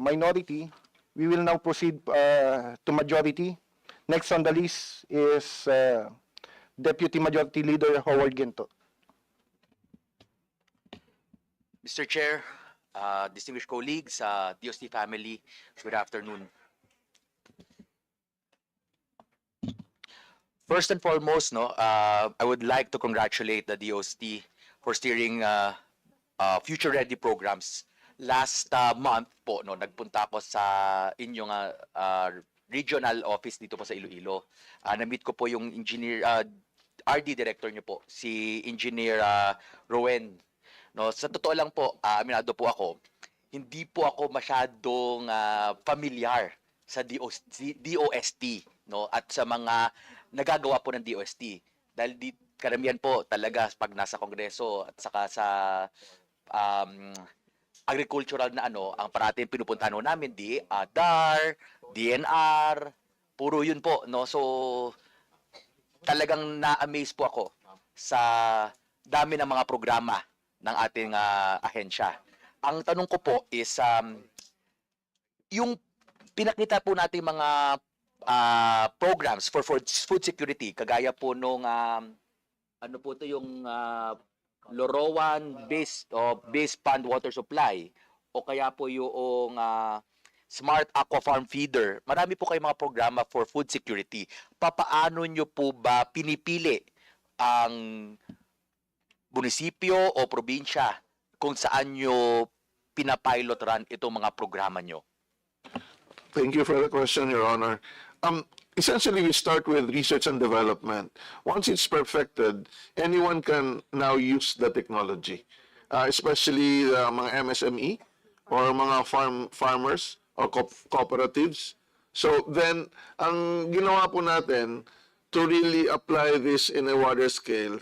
minority. We will now proceed to majority. Next on the list is Deputy Majority Leader Howard Ginto. Mr. Chair, distinguished colleagues, DOST family, good afternoon. First and foremost, I would like to congratulate the DOST for steering future-ready programs. Last month po, nagpunta ako sa inyong regional office dito po sa Iloilo. Na-meet ko po yung RD director niyo po, si Engineer Rowen. Sa totoo lang po, aminado po ako, hindi po ako masyadong familiar sa DOST, at sa mga nagagawa po ng DOST. Dahil karamihan po talaga pag nasa kongreso at saka sa agricultural na ang parating pinupuntahan namin, DAR, DNR, puro yun po. So, talagang na-amaze po ako sa dami ng mga programa ng ating ahensya. Ang tanong ko po is, yung pinakita po natin mga programs for food security, kagaya po nung, ano po ito yung Lorowan base pond water supply, o kaya po yung Smart Aqua Farm Feeder. Marami po kayong mga programa for food security. Papaano nyo po ba pinipili ang munisipyo o probinsya kung saan nyo pinapilot run itong mga programa nyo? Thank you for the question, Your Honor. Essentially, we start with research and development. Once it's perfected, anyone can now use the technology, especially mga MSME or mga farmers or cooperatives. So then, ang ginawa po natin to really apply this in a wider scale,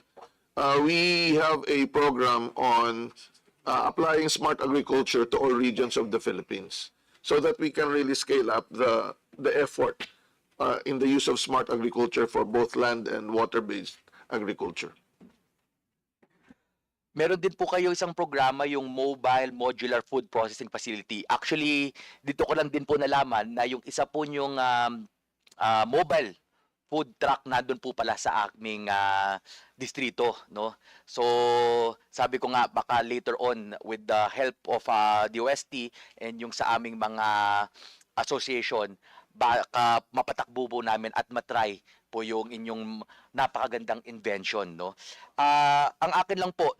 we have a program on applying smart agriculture to all regions of the Philippines so that we can really scale up the effort in the use of smart agriculture for both land and water-based agriculture. Meron din po kayo isang programa, yung Mobile Modular Food Processing Facility. Actually, dito ko lang din po nalaman na yung isa po yung mobile food truck nandun po pala sa aming distrito, So, sabi ko nga, baka later on, with the help of DOST and yung sa aming mga association, baka mapatakbo po namin at matry po yung inyong napakagandang invention, ang akin lang po,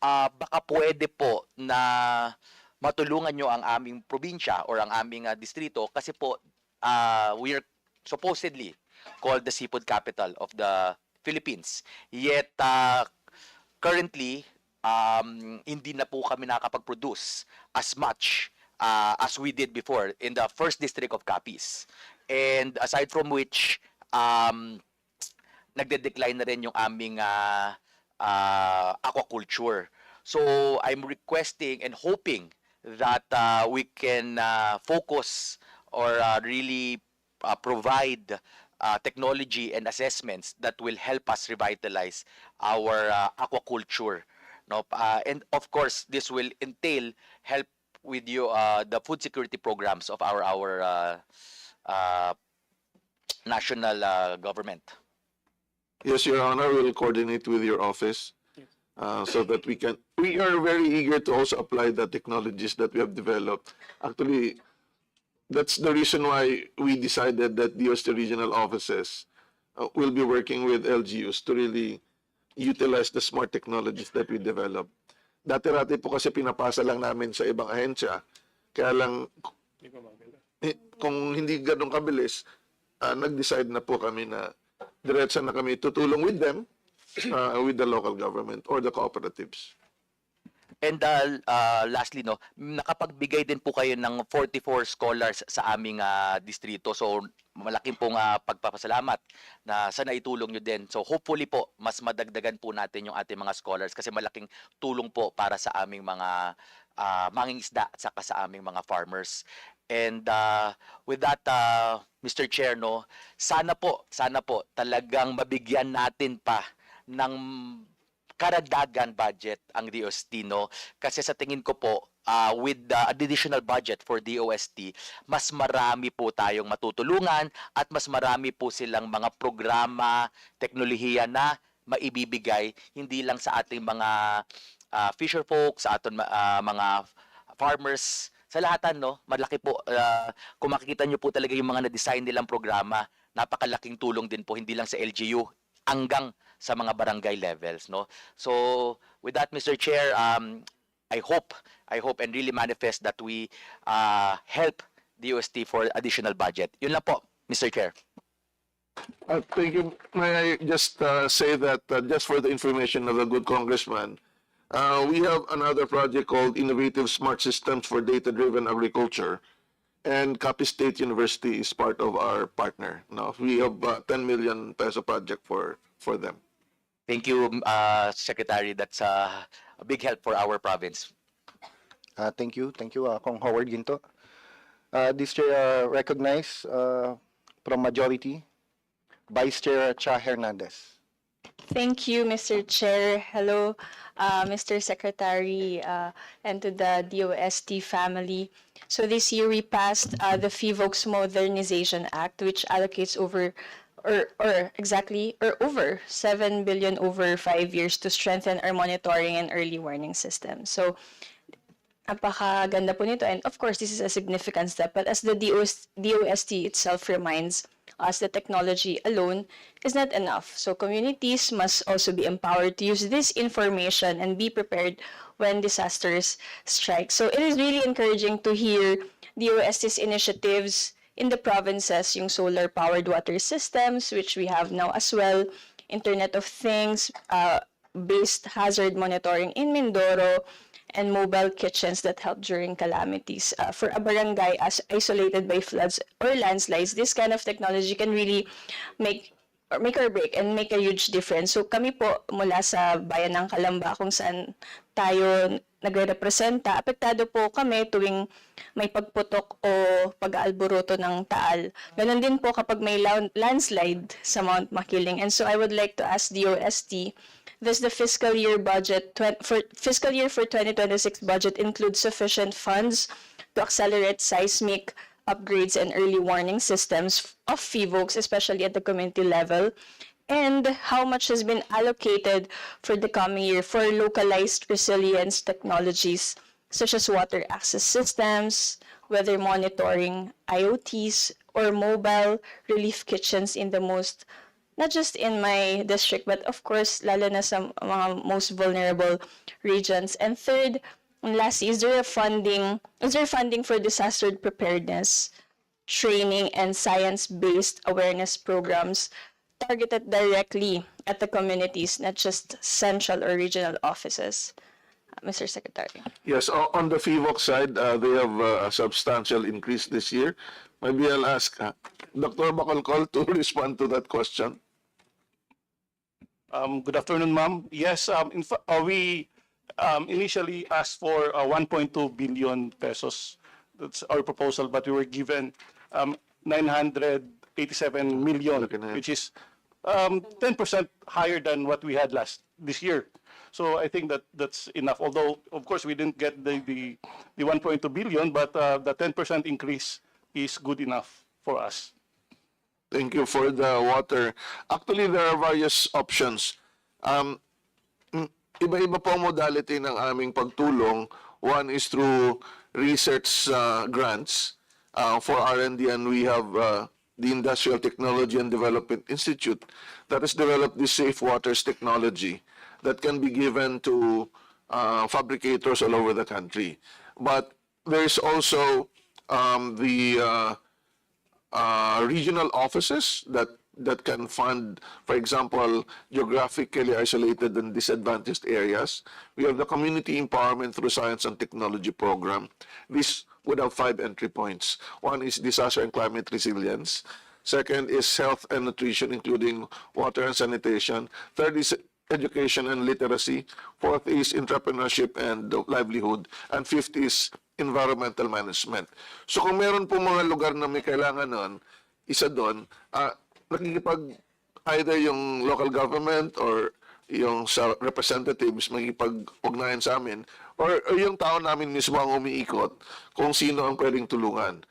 baka pwede po na matulungan nyo ang aming probinsya or ang aming distrito kasi po we are supposedly called the seafood capital of the Philippines. Yet currently hindi na po kami nakakapag-produce as much as we did before in the first district of Capiz. And aside from which, nagde-decline na rin yung aming aquaculture. So I'm requesting and hoping that we can focus or really provide technology and assessments that will help us revitalize our aquaculture. And of course, this will entail help with you the food security programs of our national government. Yes, Your Honor, we'll coordinate with your office so that we are very eager to also apply the technologies that we have developed. Actually, that's the reason why we decided that DOST regional offices will be working with LGUs to really utilize the smart technologies that we developed. Dati-rati po kasi pinapasa lang namin sa ibang ahensya. Kaya lang, kung hindi ganun kabilis, nag-decide na po kami na diretsa na kami tutulong with them, with the local government or the cooperatives. And lastly, nakapagbigay din po kayo ng 44 scholars sa aming distrito. So, malaking pong pagpapasalamat na sana itulong nyo din. So, hopefully po, mas madagdagan po natin yung ating mga scholars kasi malaking tulong po para sa aming mga mangingisda at saka sa aming mga farmers. And with that, Mr. Chair, sana po talagang mabigyan natin pa ng karagdagan budget ang DOST, kasi sa tingin ko po with the additional budget for DOST, mas marami po tayong matutulungan at mas marami po silang mga programa, teknolohiya na maibibigay hindi lang sa ating mga fisher folk, sa ating mga farmers, sa lahatan, no? Malaki po. Kung makikita nyo po talaga yung mga na-design nilang programa, napakalaking tulong din po, hindi lang sa LGU, hanggang sa mga barangay levels, no? So, with that, Mr. Chair, I hope and really manifest that we help DOST for additional budget. Yun lang po, Mr. Chair. Thank you. May I just say that just for the information of the good congressman, we have another project called Innovative Smart Systems for Data-Driven Agriculture, and Capiz State University is part of our partner. Now we have 10 million peso project for them. Thank you, Secretary. That's a big help for our province. Thank you, Kong Howard Ginto. This chair recognize from majority, Vice Chair Cha Hernandez. Thank you, Mr. Chair. Hello, Mr. Secretary, and to the DOST family. So this year we passed the FIVOX Modernization Act, which allocates over 7 billion over 5 years to strengthen our monitoring and early warning system. So napakaganda po nito, and of course this is a significant step, but as the DOST itself reminds us, the technology alone is not enough. So communities must also be empowered to use this information and be prepared when disasters strike. So it is really encouraging to hear DOST's initiatives in the provinces, yung solar-powered water systems, which we have now as well, Internet of Things, based hazard monitoring in Mindoro, and mobile kitchens that help during calamities. For a barangay as isolated by floods or landslides, this kind of technology can really make or break and make a huge difference. So kami po mula sa bayan ng Calamba, kung saan tayo nagre-representa, apektado po kami tuwing may pagputok o pag-aalboroto ng Taal. Ganon din po kapag may landslide sa Mount Makiling. And so I would like to ask DOST, does the fiscal year for 2026 budget include sufficient funds to accelerate seismic upgrades and early warning systems of FIVOX, especially at the community level? And how much has been allocated for the coming year for localized resilience technologies such as water access systems, weather monitoring, IoTs, or mobile relief kitchens in the most, not just in my district, but of course, lalo na sa mga most vulnerable regions? And third, and lastly, is there funding for disaster preparedness, training, and science-based awareness programs targeted directly at the communities, not just central or regional offices? Mr. Secretary. Yes, on the FIVOX side, they have a substantial increase this year. Maybe I'll ask Dr. Bacolcol to respond to that question. Good afternoon, ma'am. Yes, we initially asked for 1.2 billion pesos. That's our proposal, but we were given 987 million, which is 10% higher than what we had this year. So I think that's enough. Although, of course, we didn't get the 1.2 billion, but the 10% increase is good enough for us. Thank you for the water. Actually, there are various options. Iba-iba po ang modality ng aming pagtulong. One is through research grants for R&D, and we have the Industrial Technology and Development Institute that has developed this safe waters technology that can be given to fabricators all over the country. But there's also the regional offices that can fund, for example, geographically isolated and disadvantaged areas. We have the Community Empowerment through Science and Technology program. This would have 5 entry points. One is disaster and climate resilience. Second is health and nutrition, including water and sanitation. Third is education and literacy. Fourth is entrepreneurship and livelihood. And fifth is environmental management. So kung meron po mga lugar na may kailangan nun, isa doon, nakikipag either yung local government or yung sa representatives makikipag-ugnayan sa amin or yung tao namin mismo ang umiikot kung sino ang pwedeng tulungan.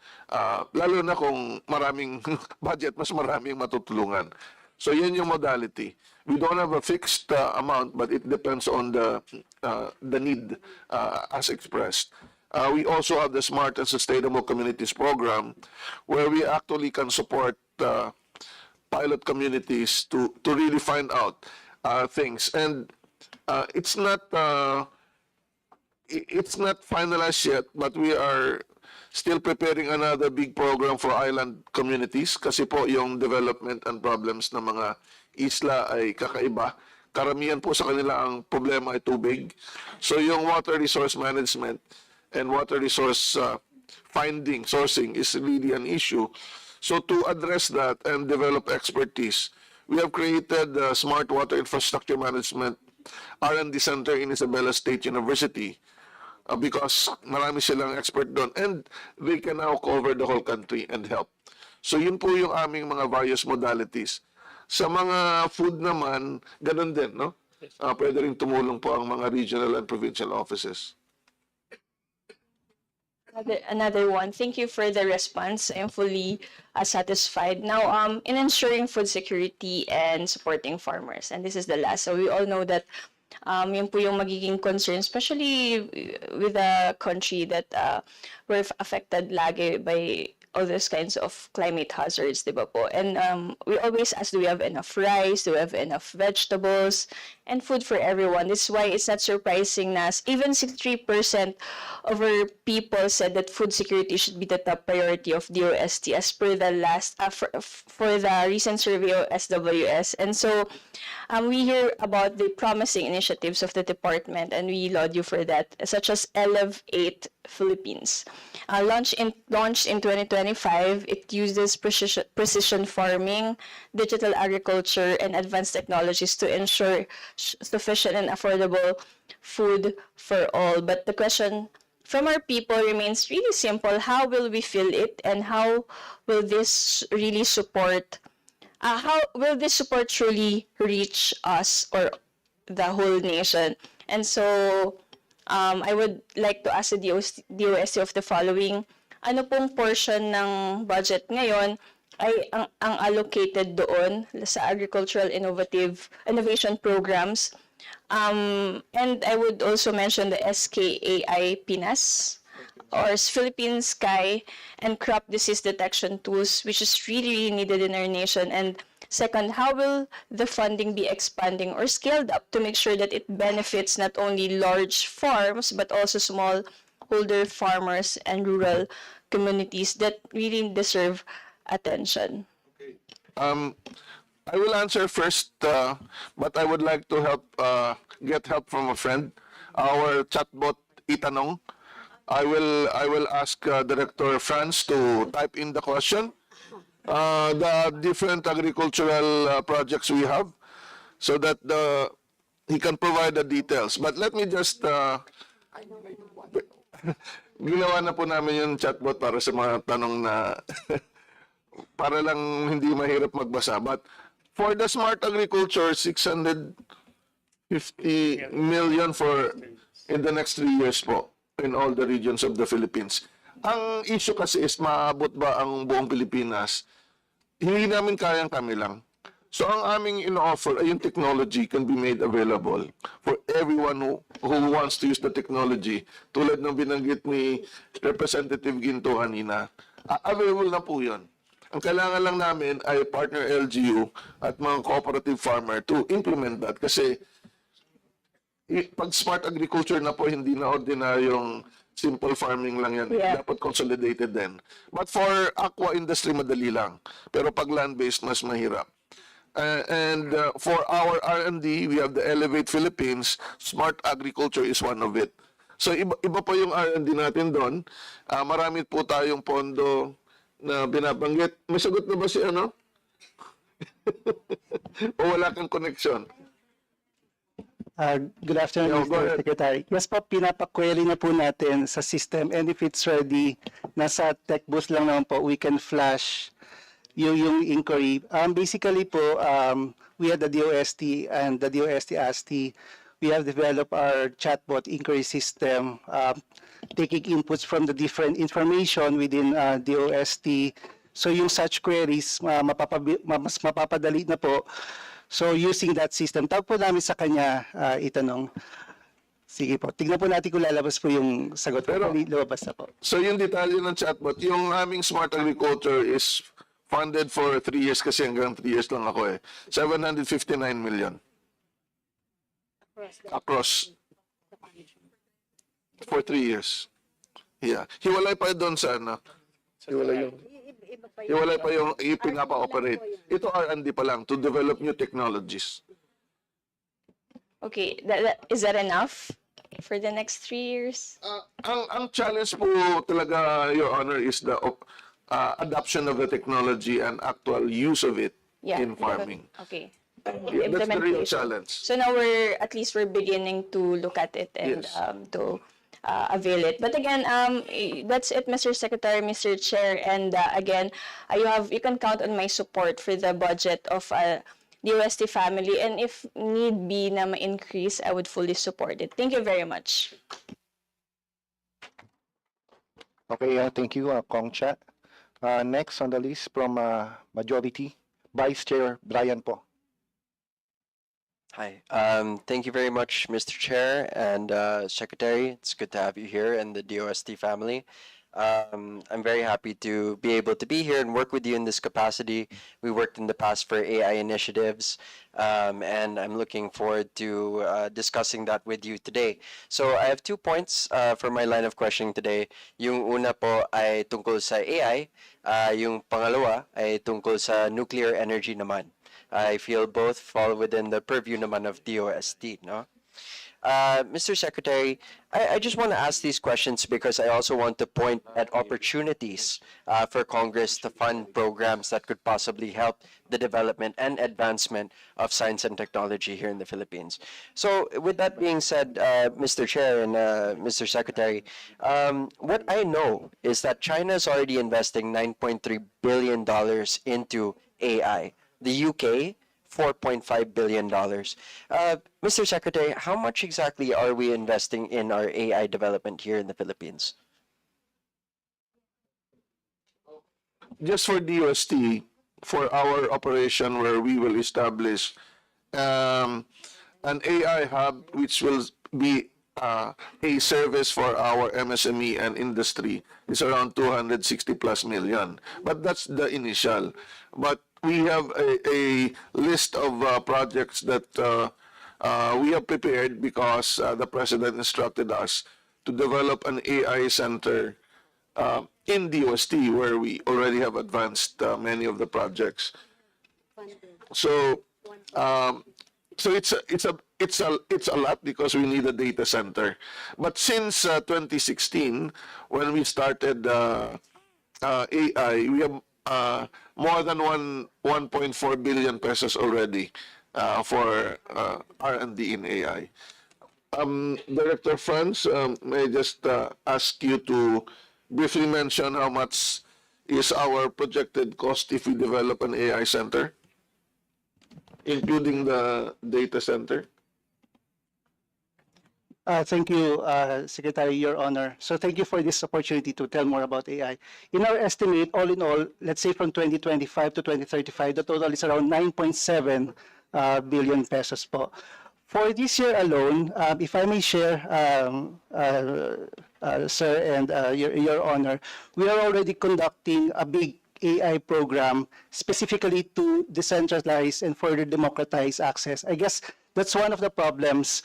Lalo na kung maraming budget, mas maraming matutulungan. So yan yung modality. We don't have a fixed amount, but it depends on the need as expressed. We also have the Smart and Sustainable Communities program, where we actually can support pilot communities to really find out things. And it's not finalized yet, but we are still preparing another big program for island communities kasi po yung development and problems ng mga isla ay kakaiba. Karamihan po sa kanila ang problema ay tubig. So yung water resource management and water resource sourcing is really an issue. So to address that and develop expertise, we have created the Smart Water Infrastructure Management R&D Center in Isabela State University because marami silang expert doon and they can now cover the whole country and help. So yun po yung aming mga various modalities. Sa mga food naman, ganun din, no? Pwede rin tumulong po ang mga regional and provincial offices. Another one. Thank you for the response. I'm fully satisfied. Now, in ensuring food security and supporting farmers, and this is the last. So we all know that yun po yung magiging concern, especially with a country that we're affected lagi by all those kinds of climate hazards, di ba po? And we always ask, do we have enough rice? Do we have enough vegetables? And food for everyone. This is why it's not surprising na even 63% of our people said that food security should be the top priority of DOST as per the last, for the recent survey of SWS. And so we hear about the promising initiatives of the department and we laud you for that, such as Elevate Philippines. Launched in 2025, it uses precision farming, digital agriculture, and advanced technologies to ensure sufficient and affordable food for all. But the question from our people remains really simple. How will we fill it, and how will this really support, how will this support truly reach us or the whole nation? And so I would like to ask the DOST of the following. Ano pong portion ng budget ngayon ay ang allocated doon sa agricultural innovation programs? And I would also mention the SKAI PINAS, or Philippine Sky and Crop Disease Detection Tools, which is really needed in our nation. And second, how will the funding be expanding or scaled up to make sure that it benefits not only large farms, but also smallholder farmers and rural communities that really deserve attention? I will answer first, but I would like to get help from a friend, our chatbot Itanong. I will ask Director Franz to type in the question, the different agricultural projects we have, so that he can provide the details. But let me just ginawa na po namin yung chatbot para sa mga tanong na para lang hindi mahirap magbasa. But for the smart agriculture, 650 million for in the next 3 years po in all the regions of the Philippines. Ang issue kasi is maabot ba ang buong Pilipinas? Hindi namin kayang kami lang. So ang aming ino-offer ay yung technology can be made available for everyone who wants to use the technology. Tulad ng binanggit ni Representative Ginto kanina, available na po yun. Ang kailangan lang namin ay partner LGU at mga cooperative farmer to implement that. Kasi pag smart agriculture na po, hindi na ordinaryong simple farming lang yan. Yeah. Dapat consolidated din. But for aqua industry, madali lang. Pero pag land-based, mas mahirap. And for our R&D, we have the Elevate Philippines. Smart agriculture is one of it. So iba pa yung R&D natin doon. Marami po tayong pondo na binabanggit. May sagot na ba si ano? O wala kang connection? Good afternoon, Yeah, go ahead. Mr. Secretary. Yes po, pinapa-query na po natin sa system, and if it's ready, nasa tech booth lang naman po, we can flash yung inquiry. Basically po, we had the DOST and the DOST ASTI we have developed our chatbot inquiry system, taking inputs from the different information within DOST. So yung such queries, mas mapapadali na po. So using that system, tawag po namin sa kanya itanong. Sige po, tignan po natin kung lalabas po yung sagot. Pero- Lumabas na po. So yung detalye ng chatbot, yung aming Smart Agriculture is funded for 3 years kasi hanggang 3 years lang ako eh. 759 million. Across. For 3 years. Yeah. Hiwalay pa doon sa ano. Hiwalay pa yung ipinapa-operate. Ito R&D pa lang to develop new technologies. Okay, is that enough for the next 3 years? Ang challenge po talaga, Your Honor, is the adoption of the technology and actual use of it in farming. Okay. Yeah, that's the real Implementation. challenge. So now at least we're beginning to look at it and Yes. to avail it. But again, that's it, Mr. Secretary, Mr. Chair, and again, you can count on my support for the budget of the OST family, and if need be na ma-increase, I would fully support it. Thank you very much. Okay, thank you, Kong Cha. Next on the list from Majority, Vice Chair Brian po. Hi. Thank you very much, Mr. Chair and Secretary. It's good to have you here and the DOST family. I'm very happy to be able to be here and work with you in this capacity. We worked in the past for AI initiatives, and I'm looking forward to discussing that with you today. So I have 2 points for my line of questioning today. Yung una po ay tungkol sa AI, yung pangalawa ay tungkol sa nuclear energy naman. I feel both fall within the purview naman of DOST, no? Mr. Secretary, I just want to ask these questions because I also want to point at opportunities for Congress to fund programs that could possibly help the development and advancement of science and technology here in the Philippines. So with that being said, Mr. Chair and Mr. Secretary, what I know is that China is already investing $9.3 billion into AI. The UK, $4.5 billion. Mr. Secretary, how much exactly are we investing in our AI development here in the Philippines? Just for DOST, for our operation where we will establish an AI hub which will be a service for our MSME and industry is around 260 plus million. But that's the initial. But we have a list of projects that we have prepared because the President instructed us to develop an AI center in DOST where we already have advanced many of the projects. So it's a lot because we need a data center. But since 2016, when we started AI, we have more than 1.4 billion pesos already for R&D in AI. Director Franz, may I just ask you to briefly mention how much is our projected cost if we develop an AI center, including the data center? Thank you, Secretary, Your Honor. So thank you for this opportunity to tell more about AI. In our estimate, all in all, let's say from 2025 to 2035, the total is around 9.7 billion pesos po. For this year alone, if I may share, Sir and Your Honor, we are already conducting a big AI program specifically to decentralize and further democratize access. I guess that's one of the problems.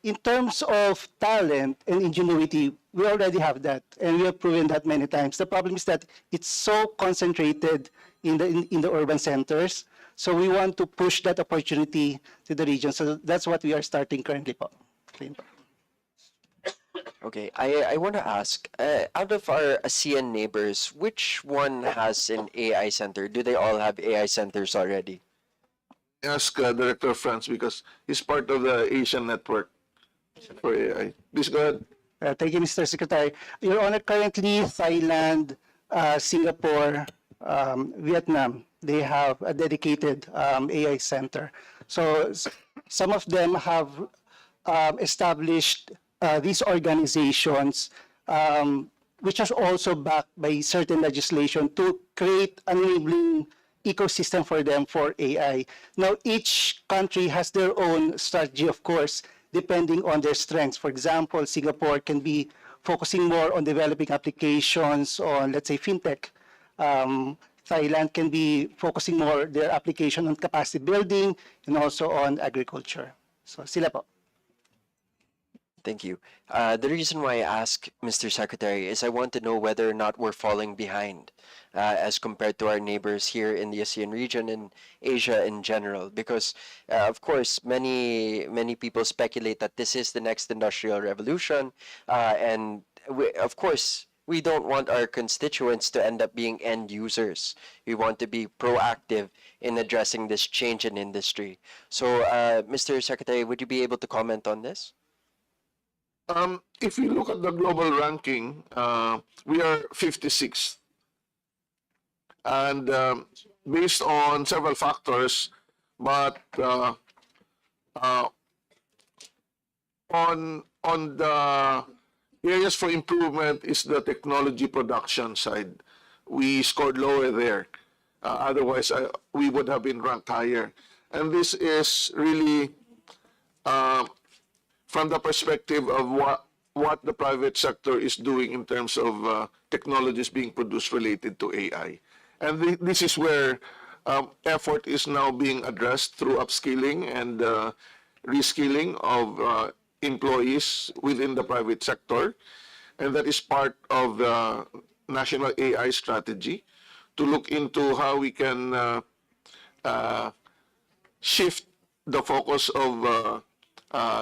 In terms of talent and ingenuity, we already have that, and we have proven that many times. The problem is that it's so concentrated in the urban centers. So we want to push that opportunity to the region. So that's what we are starting currently po. Okay, I want to ask, out of our ASEAN neighbors, which one has an AI center? Do they all have AI centers already? Ask Director Franz because he's part of the Asian network for AI. Please go ahead. Thank you, Mr. Secretary. Your Honor, currently Thailand, Singapore, Vietnam, they have a dedicated AI center. So some of them have established these organizations, which are also backed by certain legislation to create an enabling ecosystem for them for AI. Now, each country has their own strategy, of course, depending on their strengths. For example, Singapore can be focusing more on developing applications on, let's say, fintech. Thailand can be focusing more their application on capacity building and also on agriculture. So, sila po. Thank you. The reason why I ask, Mr. Secretary, is I want to know whether or not we're falling behind as compared to our neighbors here in the ASEAN region and Asia in general. Because, of course, many people speculate that this is the next industrial revolution. And of course, we don't want our constituents to end up being end users. We want to be proactive in addressing this change in industry. So, Mr. Secretary, would you be able to comment on this? If you look at the global ranking, we are 56th. And based on several factors, but on the areas for improvement is the technology production side. We scored lower there. Otherwise, we would have been ranked higher. And this is really from the perspective of what the private sector is doing in terms of technologies being produced related to AI. And this is where effort is now being addressed through upskilling and reskilling of employees within the private sector. And that is part of the national AI strategy to look into how we can shift the focus of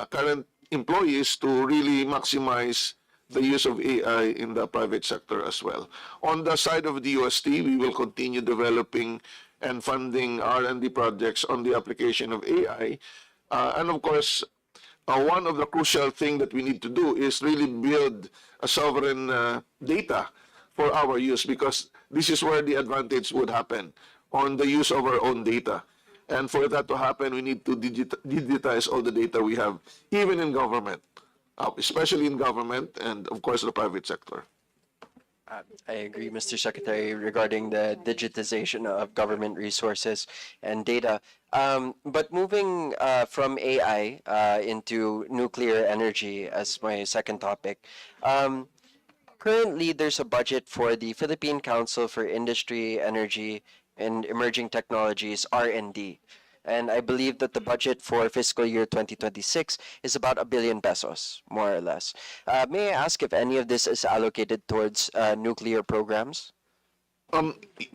current employees to really maximize the use of AI in the private sector as well. On the side of the DOST, we will continue developing and funding R&D projects on the application of AI. And of course, one of the crucial things that we need to do is really build a sovereign data for our use, because this is where the advantage would happen, on the use of our own data. And for that to happen, we need to digitize all the data we have, even in government, especially in government and, of course, the private sector. I agree, Mr. Secretary, regarding the digitization of government resources and data. But moving from AI into nuclear energy as my second topic, currently there's a budget for the Philippine Council for Industry, Energy, and Emerging Technologies, R&D. And I believe that the budget for fiscal year 2026 is about 1 billion pesos, more or less. May I ask if any of this is allocated towards nuclear programs?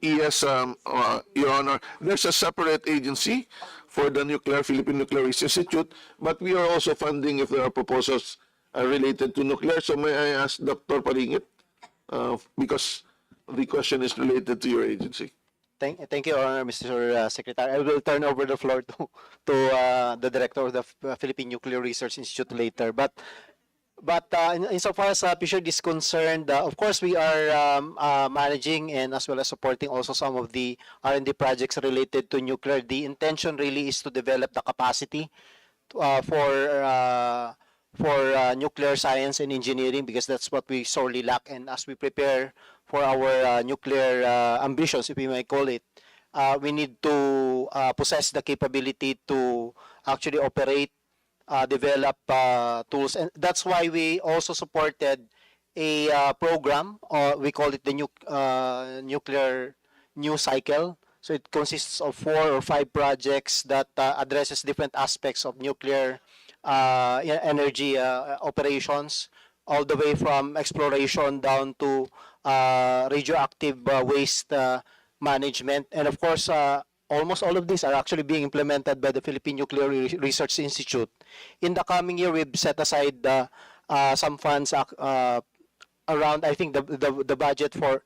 Yes, Your Honor. There's a separate agency for the Philippine Nuclear Research Institute, but we are also funding if there are proposals related to nuclear. So may I ask Dr. Paringit, because the question is related to your agency. Thank you, Mr. Secretary. I will turn over the floor to the director of the Philippine Nuclear Research Institute later. But insofar as PSURE is concerned, of course we are managing and as well as supporting also some of the R&D projects related to nuclear. The intention really is to develop the capacity for nuclear science and engineering, because that's what we sorely lack. And as we prepare for our nuclear ambitions, if we may call it, we need to possess the capability to actually operate, develop tools. And that's why we also supported a program, we call it the nuclear new cycle. So it consists of 4 or 5 projects that addresses different aspects of nuclear energy operations, all the way from exploration down to radioactive waste management. And of course, almost all of these are actually being implemented by the Philippine Nuclear Research Institute. In the coming year, we've set aside some funds around, I think the budget for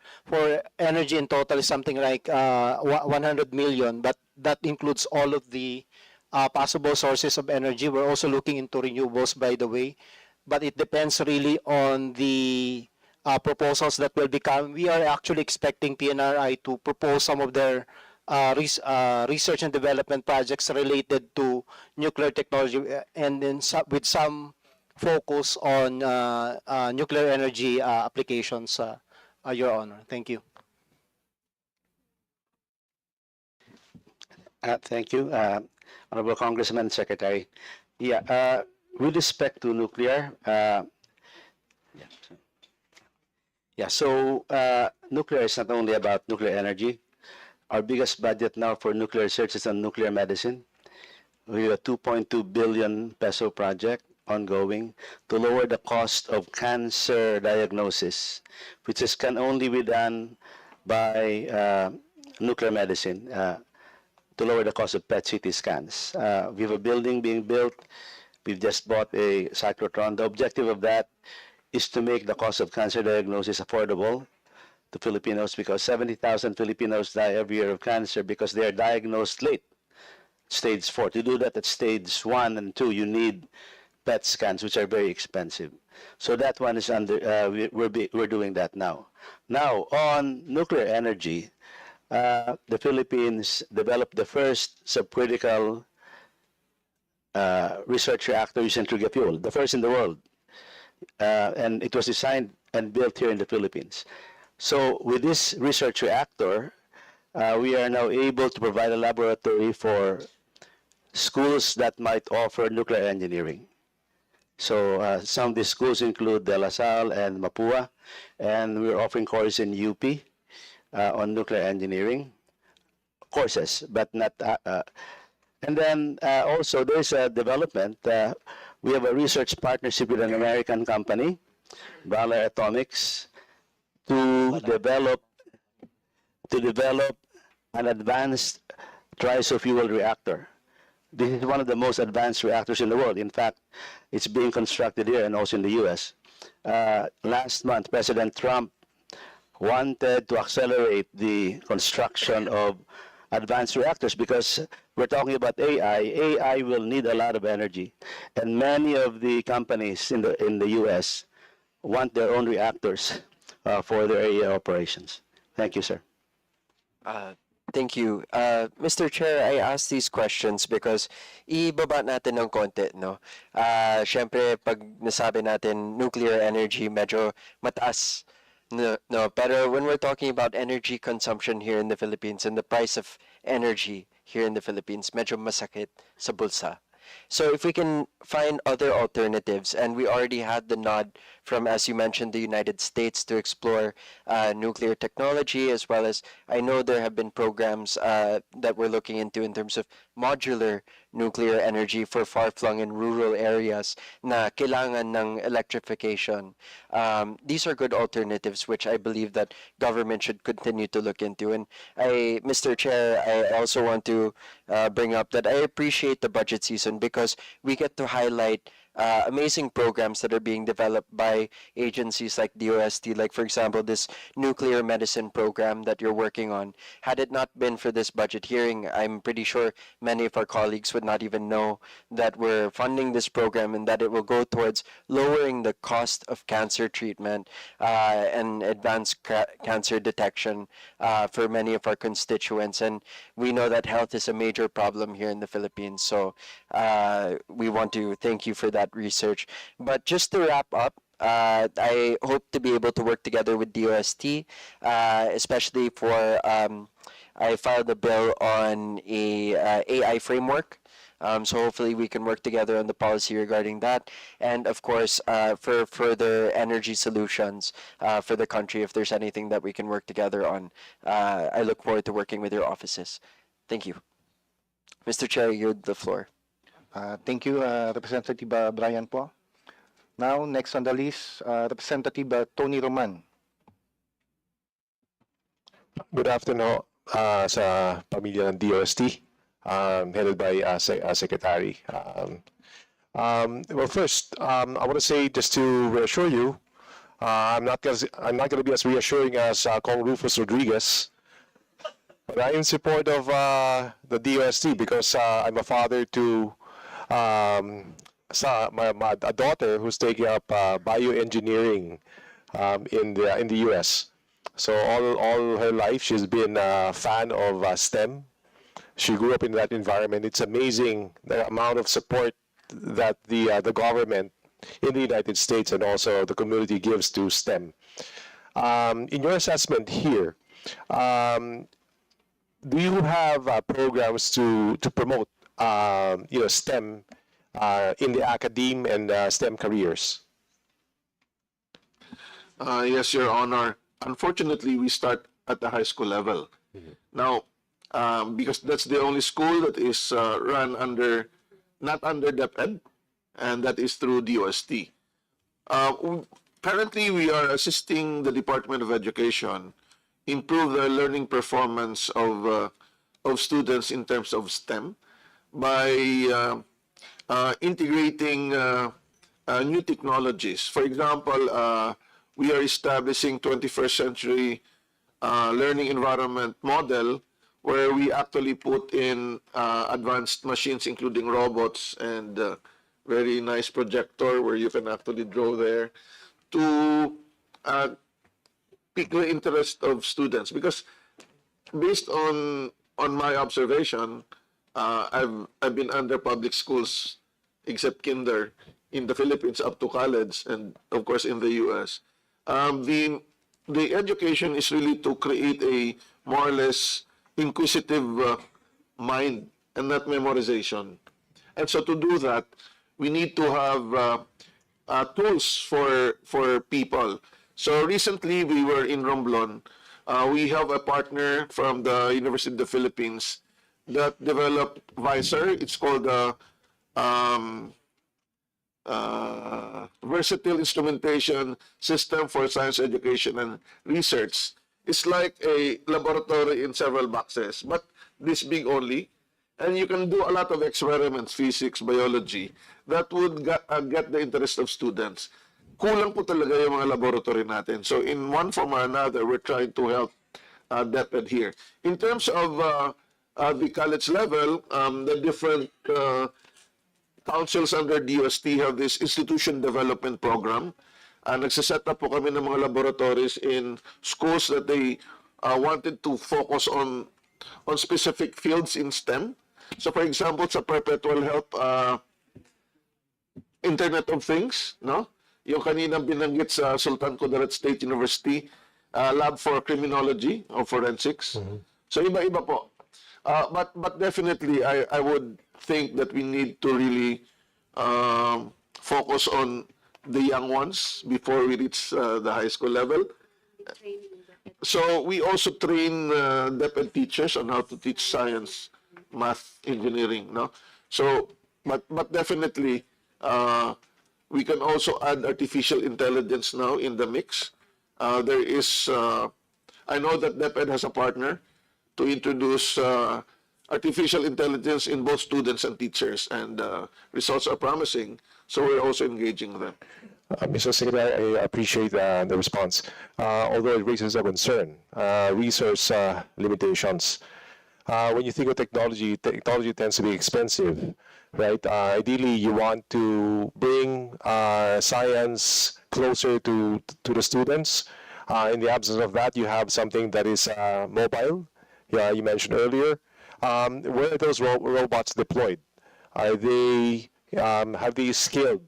energy in total is something like 100 million, but that includes all of the possible sources of energy. We're also looking into renewables, by the way, but it depends really on the proposals that will become. We are actually expecting PNRI to propose some of their research and development projects related to nuclear technology, and then with some focus on nuclear energy applications, Your Honor. Thank you. Thank you, Honorable Congressman Secretary. Yeah, with respect to nuclear, nuclear is not only about nuclear energy. Our biggest budget now for nuclear research is on nuclear medicine. We have a 2.2 billion peso project ongoing to lower the cost of cancer diagnosis, which can only be done by nuclear medicine. To lower the cost of PET-CT scans. We have a building being built. We've just bought a cyclotron. The objective of that is to make the cost of cancer diagnosis affordable to Filipinos, because 70,000 Filipinos die every year of cancer because they are diagnosed late, stage 4. To do that at stage 1 and 2, you need PET scans, which are very expensive. So that one is under, we're doing that now. Now, on nuclear energy, the Philippines developed the first subcritical research reactor using trigger fuel, the first in the world. And it was designed and built here in the Philippines. So with this research reactor, we are now able to provide a laboratory for schools that might offer nuclear engineering. So some of these schools include De La Salle and Mapua, and we're offering courses in UP. On nuclear engineering courses, but not. And then also there's a development. We have a research partnership with an American company, Valor Atomics, to develop an advanced trisofuel reactor. This is one of the most advanced reactors in the world. In fact, it's being constructed here and also in the U.S. Last month, President Trump wanted to accelerate the construction of advanced reactors because we're talking about AI. AI will need a lot of energy, and many of the companies in the U.S. want their own reactors for their AI operations. Thank you, sir. Thank you. Mr. Chair, I ask these questions because ibaba natin ng konti, no? Syempre, pag nasabi natin nuclear energy, medyo mataas. No, pero when we're talking about energy consumption here in the Philippines and the price of energy here in the Philippines, medyo masakit sa bulsa. So if we can find other alternatives, and we already had the nod from, as you mentioned, the United States to explore nuclear technology, as well as I know there have been programs that we're looking into in terms of modular nuclear energy for far-flung and rural areas na kailangan ng electrification. These are good alternatives which I believe that government should continue to look into. And Mr. Chair, I also want to bring up that I appreciate the budget season because we get to highlight amazing programs that are being developed by agencies like DOST, like for example this nuclear medicine program that you're working on. Had it not been for this budget hearing, I'm pretty sure many of our colleagues would not even know that we're funding this program and that it will go towards lowering the cost of cancer treatment and advanced cancer detection for many of our constituents. And we know that health is a major problem here in the Philippines, so we want to thank you for that research. But just to wrap up, I hope to be able to work together with DOST, especially for I filed a bill on a AI framework. So hopefully we can work together on the policy regarding that, and of course for further energy solutions for the country. If there's anything that we can work together on, I look forward to working with your offices. Thank you, Mr. Chair. You have the floor. Thank you, Representative Brian po. Now, next on the list, Representative Tony Roman. Good afternoon sa pamilya ng DOST, headed by Secretary. Well, first, I want to say, just to reassure you, I'm not going to be as reassuring as Kong Rufus Rodriguez, but I am in support of the DOST because I'm a father to a daughter who's taking up bioengineering in the US. So all her life, she's been a fan of STEM. She grew up in that environment. It's amazing the amount of support that the government in the United States and also the community gives to STEM. In your assessment here, do you have programs to promote STEM in the academe and STEM careers? Yes, Your Honor. Unfortunately, we start at the high school level. Now, because that's the only school that is run under, not under DepEd, and that is through DOST. Currently, we are assisting the Department of Education improve the learning performance of students in terms of STEM by integrating new technologies. For example, we are establishing 21st century learning environment model where we actually put in advanced machines, including robots and very nice projector where you can actually draw there to pique the interest of students. Because based on my observation, I've been under public schools except kinder in the Philippines up to college and of course in the US. The education is really to create a more or less inquisitive mind and not memorization. And so to do that, we need to have tools for people. So recently we were in Romblon. We have a partner from the University of the Philippines that developed Visor. It's called Versatile Instrumentation System for Science Education and Research. It's like a laboratory in several boxes, but this big only. And you can do a lot of experiments, physics, biology, that would get the interest of students. Kulang po talaga yung mga laboratory natin. So in one form or another, we're trying to help DepEd here. In terms of the college level, the different councils under DOST have this institution development program. Nagsaset up po kami ng mga laboratories in schools that they wanted to focus on specific fields in STEM. So for example, sa Perpetual Health, Internet of Things, no? Yung kaninang binanggit sa Sultan Kudarat State University, Lab for Criminology or Forensics. So iba-iba po. But definitely, I would think that we need to really focus on the young ones before we reach the high school level. So we also train DepEd teachers on how to teach science, math, engineering. No, so but definitely we can also add artificial intelligence now in the mix. There is I know that DepEd has a partner to introduce artificial intelligence in both students and teachers, and results are promising. So we're also engaging them. Mr. Secretary, I appreciate the response. Although it raises a concern, resource limitations. When you think of technology, technology tends to be expensive, right? Ideally, you want to bring science closer to the students. In the absence of that, you have something that is mobile. Yeah, you mentioned earlier. Where are those robots deployed? Are they have they scaled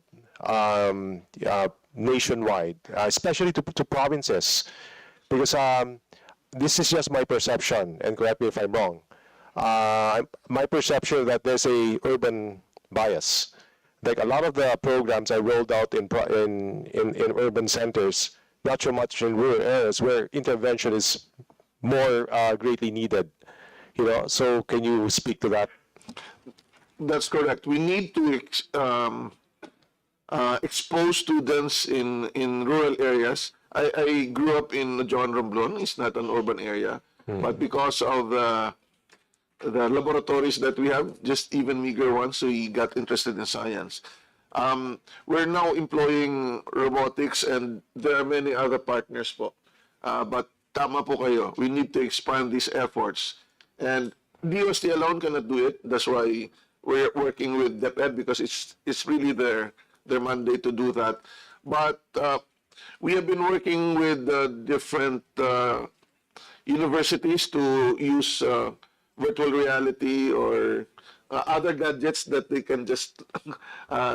nationwide, especially to provinces? Because this is just my perception, and correct me if I'm wrong. My perception that there's a urban bias. Like a lot of the programs are rolled out in urban centers, not so much in rural areas where intervention is more greatly needed. You know, so can you speak to that? That's correct. We need to expose students in rural areas. I grew up in John Romblon. It's not an urban area, but because of the laboratories that we have, just even meager ones, so he got interested in science. We're now employing robotics, and there are many other partners po. But tama po kayo. We need to expand these efforts. And DOST alone cannot do it. That's why we're working with DepEd, because it's really their mandate to do that. But we have been working with different universities to use virtual reality or other gadgets that they can just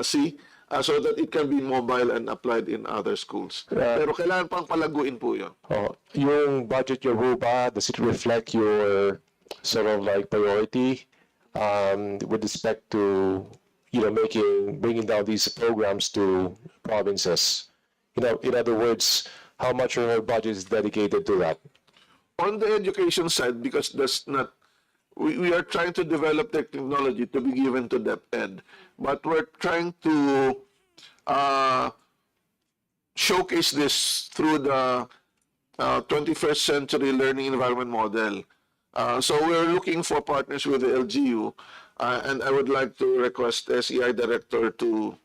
see so that it can be mobile and applied in other schools. Pero kailangan pang palaguin po yun. Oh, yung budget your ba, does it reflect your sort of like priority with respect to, you know, bringing down these programs to provinces? You know, in other words, how much of our budget is dedicated to that? On the education side, because that's not, we are trying to develop technology to be given to DepEd, but we're trying to showcase this through the 21st century learning environment model. So we're looking for partners with the LGU, and I would like to request SEI director to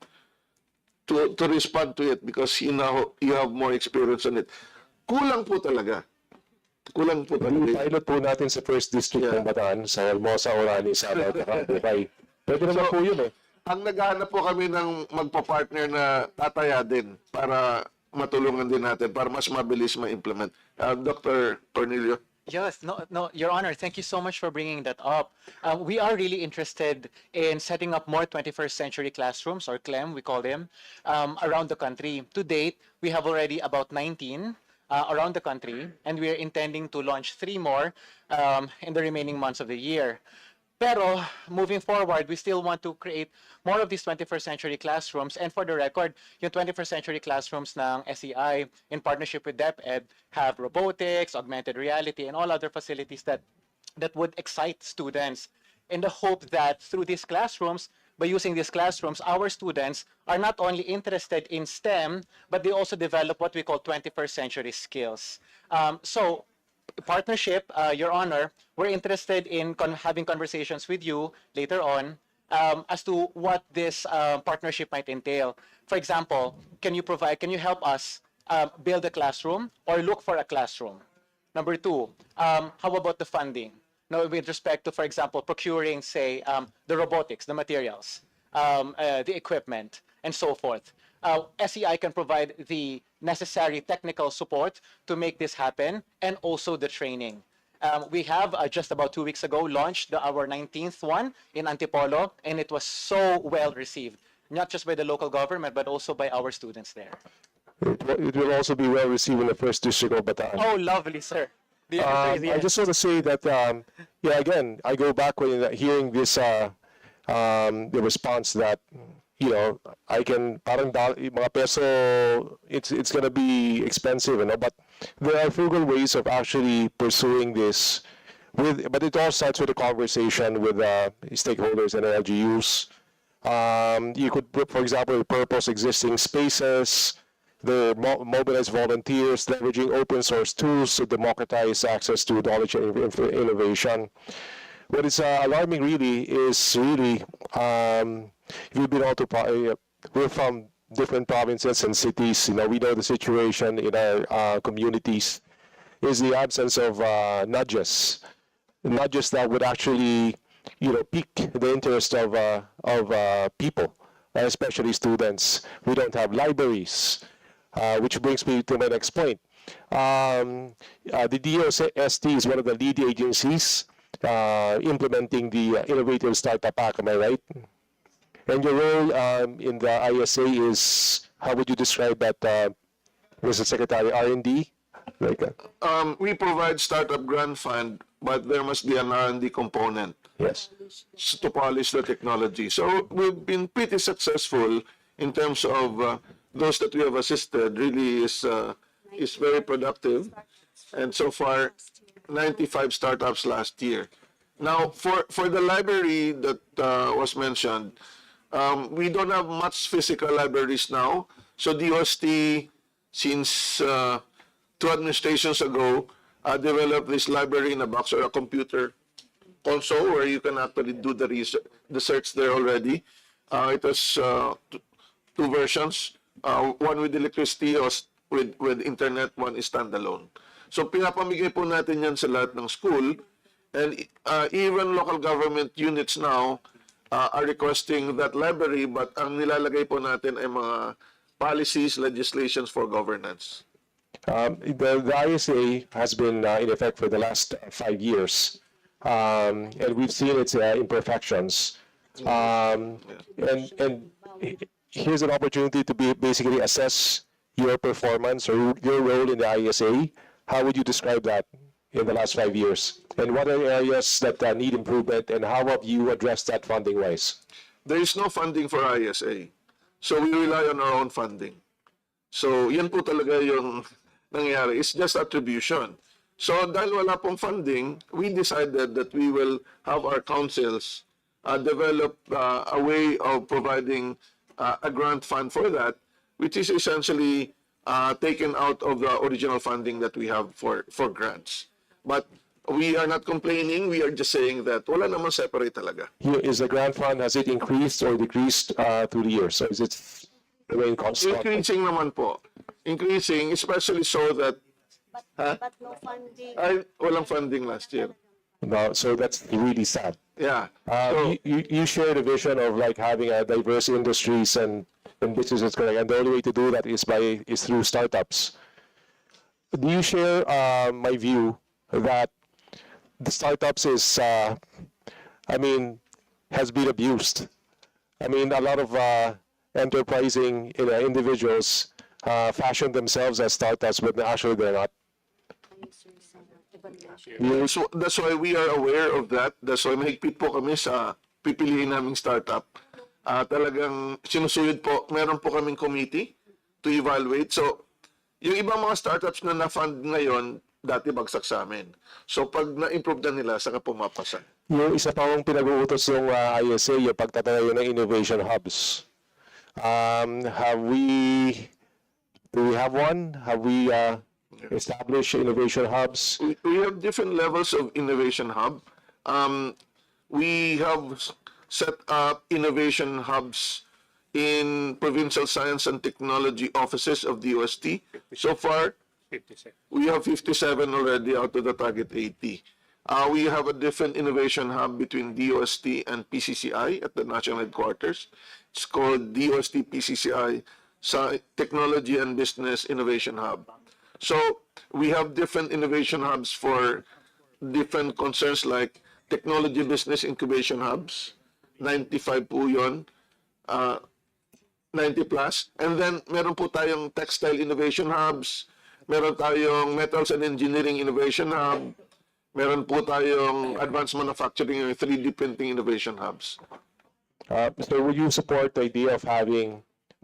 respond to it because you have more experience on it. Kulang po talaga. Kulang po talaga. Pilot po natin sa first district ng Bataan, sa Hermosa, Orani, Sabal, Bukay. Pwede naman po yun eh. Ang naghahanap po kami ng magpa-partner na tataya din para matulungan din natin, para mas mabilis ma-implement. Dr. Cornelio. Yes, no, Your Honor, thank you so much for bringing that up. We are really interested in setting up more 21st century classrooms, or CLEM, we call them, around the country. To date, we have already about 19 around the country, and we are intending to launch 3 more in the remaining months of the year. Pero, moving forward, we still want to create more of these 21st century classrooms. And for the record, yung 21st century classrooms ng SEI in partnership with DepEd have robotics, augmented reality, and all other facilities that would excite students in the hope that through these classrooms, by using these classrooms, our students are not only interested in STEM, but they also develop what we call 21st century skills. So, partnership, Your Honor, we're interested in having conversations with you later on as to what this partnership might entail. For example, can you help us build a classroom or look for a classroom? Number 2, how about the funding? Now, with respect to, for example, procuring, say, the robotics, the materials, the equipment, and so forth. SEI can provide the necessary technical support to make this happen, and also the training. We have just about 2 weeks ago launched our 19th one in Antipolo, and it was so well received, not just by the local government, but also by our students there. It will also be well received in the first district of Bataan. Oh, lovely, sir. The answer is I yes. just want to say that, yeah, again, I go back when hearing this, the response that, you know, I can, parang mga peso, it's going to be expensive, you know, but there are frugal ways of actually pursuing this but it all starts with a conversation with stakeholders and LGUs. You could, for example, repurpose existing spaces, the mobilize volunteers, leveraging open source tools to democratize access to knowledge and innovation. What is alarming really is really, if you've been all to, we're from different provinces and cities, you know, we know the situation in our communities, is the absence of nudges that would actually, you know, pique the interest of people, especially students. We don't have libraries, which brings me to my next point. The DOST is one of the lead agencies implementing the Innovative Startup Act, am I right? And your role in the ISA is, how would you describe that, Mr. Secretary, R&D? Like we provide startup grant fund, but there must be an R&D component. Yes. To polish the technology. So we've been pretty successful in terms of those that we have assisted. Really is very productive, and so far 95 startups last year. Now for the library that was mentioned, we don't have much physical libraries now. So DOST, since 2 administrations ago, developed this library in a box, or a computer console where you can actually do the research, the search there already. It has 2 versions, one with electricity or with internet, one is standalone. So pinapamigay po natin yan sa lahat ng school, and even local government units now are requesting that library, but ang nilalagay po natin ay mga policies, legislations for governance. The ISA has been in effect for the last 5 years, and we've seen its imperfections. And here's an opportunity to basically assess your performance or your role in the ISA. How would you describe that in the last 5 years? And what are areas that need improvement, and how have you addressed that funding-wise? There is no funding for ISA. So we rely on our own funding. So yan po talaga yung nangyayari. It's just attribution. So dahil wala pong funding, we decided that we will have our councils develop a way of providing a grant fund for that, which is essentially taken out of the original funding that we have for grants. But we are not complaining. We are just saying that wala naman separate talaga. Here is the grant fund, has it increased or decreased through the years? So is it remain constant? Increasing naman po. Increasing, especially so that But no funding. walang funding last year. No, so that's really sad. Yeah. So, You share the vision of like having a diverse industries and businesses, correct? And the only way to do that is through startups. Do you share my view that the startups is, has been abused? I mean, a lot of enterprising individuals fashion themselves as startups, but actually they're not. so that's why we are aware of that. That's why mahigpit po kami sa pipiliin naming startup. Talagang sinusuyod po, meron po kaming committee to evaluate. So, yung ibang mga startups na na-fund ngayon, dati bagsak sa amin. So, pag na-improve na nila, saka pumapasa. Yung isa pa mong pinag-uutos ng ISA, yung pagtatayo ng innovation hubs. Do we have one? Have we established innovation hubs? We have different levels of innovation hub. We have set up innovation hubs in provincial science and technology offices of the DOST. So far, we have 57 already out of the target 80. We have a different innovation hub between DOST and PCCI at the national headquarters. It's called DOST PCCI Technology and Business Innovation Hub. So we have different innovation hubs for different concerns like technology business incubation hubs, 95 po yun, 90 plus. And then meron po tayong textile innovation hubs, meron tayong metals and engineering innovation hub, meron po tayong advanced manufacturing or 3D printing innovation hubs. So would you support the idea of having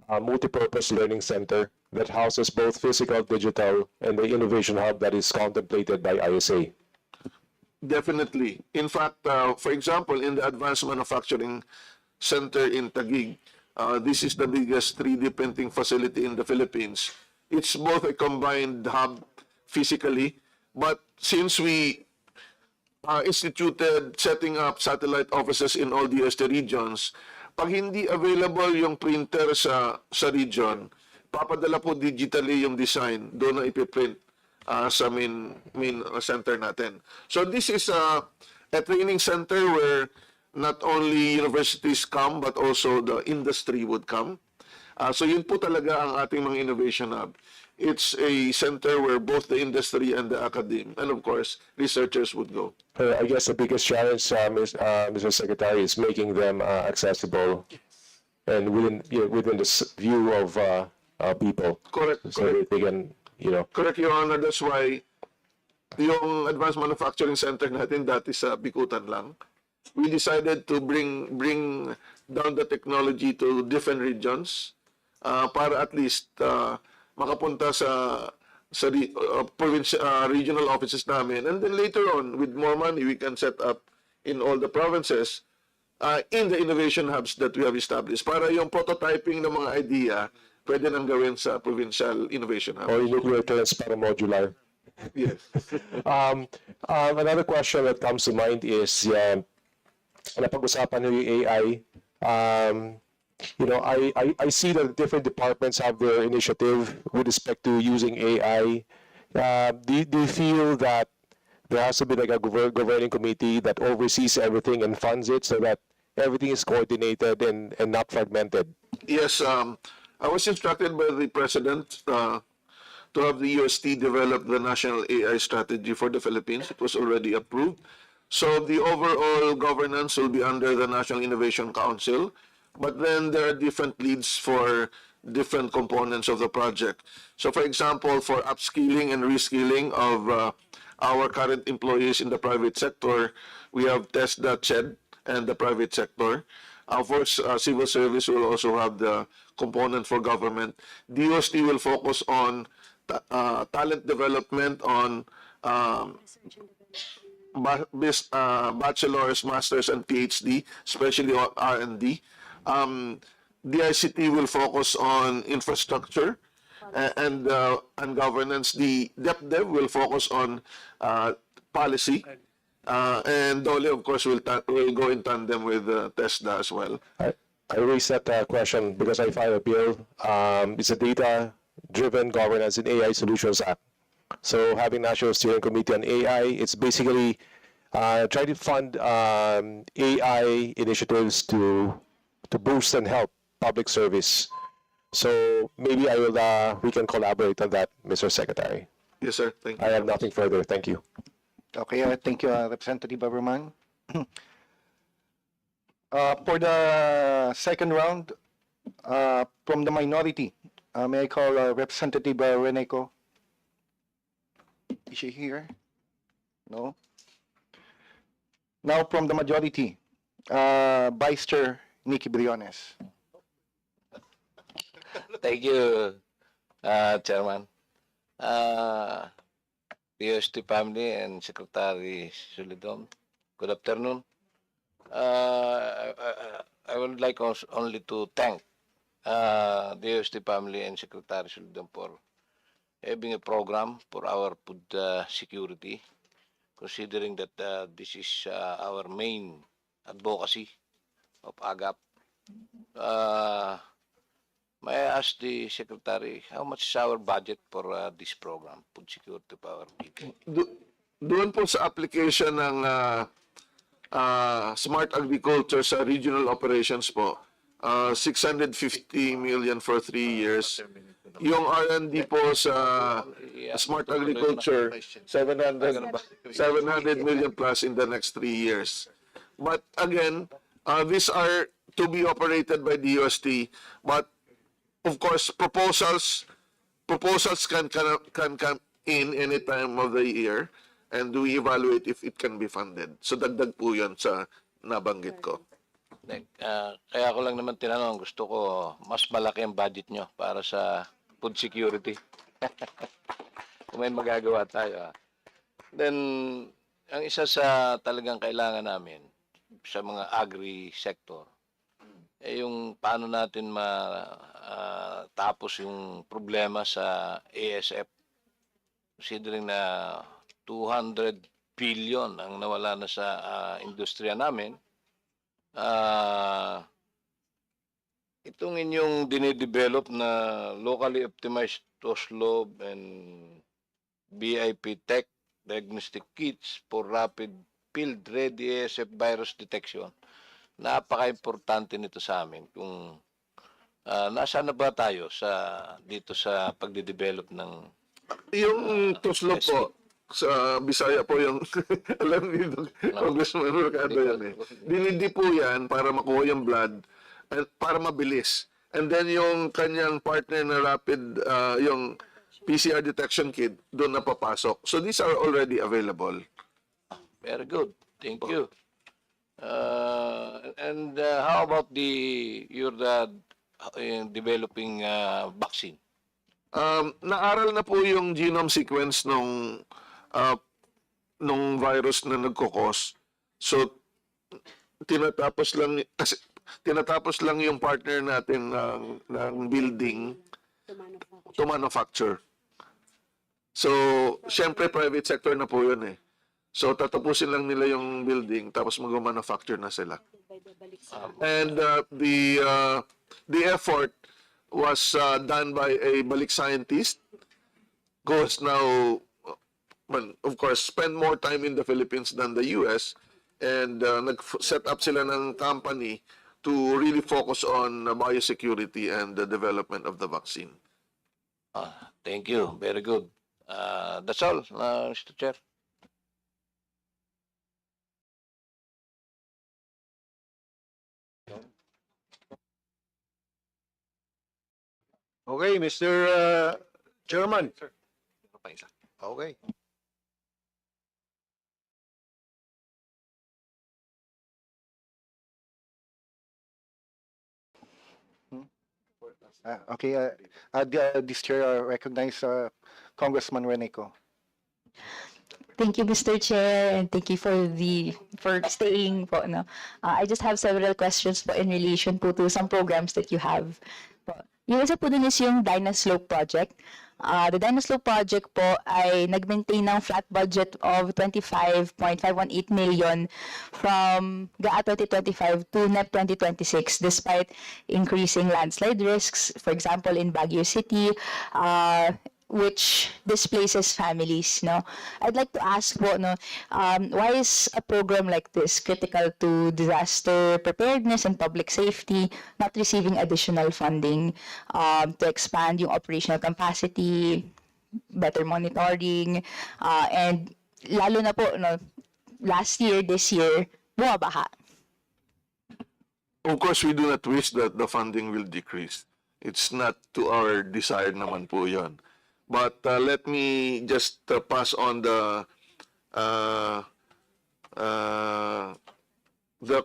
a multi-purpose learning center that houses both physical, digital, and the innovation hub that is contemplated by ISA? Definitely. In fact, for example, in the Advanced Manufacturing Center in Taguig, this is the biggest 3D printing facility in the Philippines. It's both a combined hub physically, but since we instituted setting up satellite offices in all the DOST regions, pag hindi available yung printer sa region, papadala po digitally yung design, doon na ipiprint sa main center natin. So this is a training center where not only universities come, but also the industry would come. So yun po talaga ang ating mga innovation hub. It's a center where both the industry and the academe, and of course, researchers would go. I guess the biggest challenge, Mr. Secretary, is making them accessible and within the view of people. Correct. So that they can, Correct, Your Honor. That's why yung Advanced Manufacturing Center natin dati sa Bikutan lang. We decided to bring down the technology to different regions para at least makapunta sa regional offices namin. And then later on, with more money, we can set up in all the provinces in the innovation hubs that we have established para yung prototyping ng mga idea pwede nang gawin sa provincial innovation hub. or nuclear terms para modular. Yes. Another question that comes to mind is, napag-usapan yung AI. I see that different departments have their initiative with respect to using AI. Do you feel that there has to be like a governing committee that oversees everything and funds it so that everything is coordinated and not fragmented? Yes, I was instructed by the President to have the UST develop the national AI strategy for the Philippines. It was already approved. So the overall governance will be under the National Innovation Council, but then there are different leads for different components of the project. So for example, for upskilling and reskilling of our current employees in the private sector, we have test.ched and the private sector. Of course, civil service will also have the component for government. DOST will focus on talent development, on bachelor's, master's, and PhD, especially on R&D. DICT will focus on infrastructure and governance. The DepDev will focus on policy. And Dole, of course, will go in tandem with TESDA as well. I raised that question because I filed a bill. It's a data-driven governance in AI Solutions Act. So having National Steering Committee on AI, it's basically try to fund AI initiatives to boost and help public service. So maybe we can collaborate on that, Mr. Secretary. Yes, sir. Thank you. I have nothing further. Thank you. Okay, thank you, Representative Aberman. For the second round, from the minority, may I call Representative Reneco? Is she here? No? Now from the majority, Vice Chair Nikki Briones. Thank you, Chairman. DOST family and Secretary Solidom, good afternoon. I would like only to thank DOST family and Secretary Solidom for having a program for our food security, considering that this is our main advocacy of AGAP. May I ask the Secretary, how much is our budget for this program, food security for our people? Doon po sa application ng Smart Agriculture sa regional operations po, 650 million for 3 years. Yung R&D po sa Smart Agriculture, 700 million plus in the next 3 years. But again, these are to be operated by DOST, but of course, proposals can come in any time of the year, and we evaluate if it can be funded. So dagdag po yun sa nabanggit ko. Kaya ko lang naman tinanong, gusto ko mas malaki ang budget nyo para sa food security. Kung may magagawa tayo. Then, ang isa sa talagang kailangan namin sa mga agri-sector, yung paano natin tapos yung problema sa ASF. Considering na 200 billion ang nawala na sa industriya namin, itong inyong dinidevelop na locally optimized DOST lobe and BIP tech diagnostic kits for rapid field-ready ASF virus detection, napaka-importante nito sa amin. Kung nasaan na ba tayo dito sa pagde-develop ng yung TOSLO po, sa Bisaya po yung alam niyo, Congressman Mercado yan eh. Dinidi po yan para makuha yung blood, para mabilis. And then yung kanyang partner na rapid, yung PCR detection kit, doon na papasok. So these are already available. Very good. Thank you. And how about your developing vaccine? Naaral na po yung genome sequence nung virus na nagkokos. So tinatapos lang yung partner natin ng building to manufacture. So syempre private sector na po yun eh. So tatapusin lang nila yung building tapos mag-manufacture na sila. And the effort was done by a balik scientist who has now, of course, spent more time in the Philippines than the US, and nag-set up sila ng company to really focus on biosecurity and the development of the vaccine. Thank you. Very good. That's all, Mr. Chair. Okay, Mr. Chairman. Okay. This chair recognize Congressman Reneco. Thank you, Mr. Chair, and thank you for staying po, no. I just have several questions po in relation po to some programs that you have. Po. Yung isa po dun is yung Dynaslope project. The Dynaslope project po ay nag-maintain ng flat budget of 25.518 million from GAA 2025 to NEP 2026 despite increasing landslide risks, for example, in Baguio City, which displaces families, no? I'd like to ask po, no, why is a program like this critical to disaster preparedness and public safety not receiving additional funding to expand yung operational capacity, better monitoring, and lalo na po, no, last year, this year, bumabaha. Of course, we do not wish that the funding will decrease. It's not to our desire naman po yon. But let me just pass on the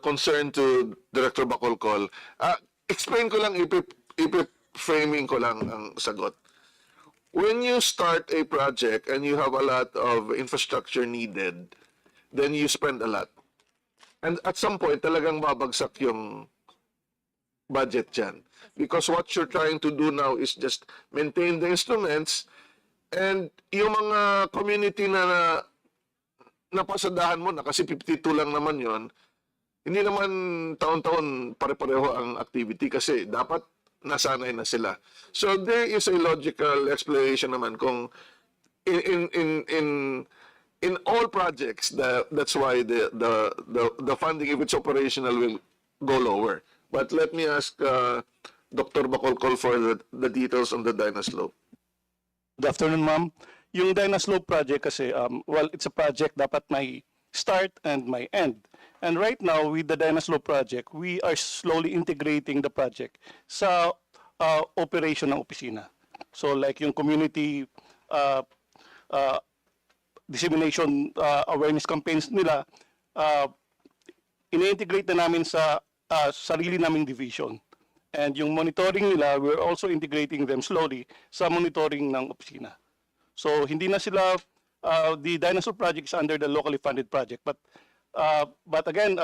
concern to Director Bacolcol. Explain ko lang, framing ko lang ang sagot. When you start a project and you have a lot of infrastructure needed, then you spend a lot. And at some point, talagang babagsak yung budget dyan. Because what you're trying to do now is just maintain the instruments, and yung mga community na napasadahan mo na, kasi 52 lang naman yon, hindi naman taon-taon pare-pareho ang activity kasi dapat nasanay na sila. So there is a logical explanation naman kung in all projects that's why the funding, if it's operational, will go lower. But let me ask Dr. Bacolcol for the details on the Dynaslope. Good afternoon, ma'am. Yung Dynaslope project kasi, well, it's a project dapat may start and may end. And right now, with the Dynaslope project, we are slowly integrating the project sa operation ng opisina. So like yung community dissemination awareness campaigns nila, ini-integrate na namin sa sarili naming division. And yung monitoring nila, we're also integrating them slowly sa monitoring ng opisina. So hindi na sila, the Dinosaur project is under the locally funded project. But again,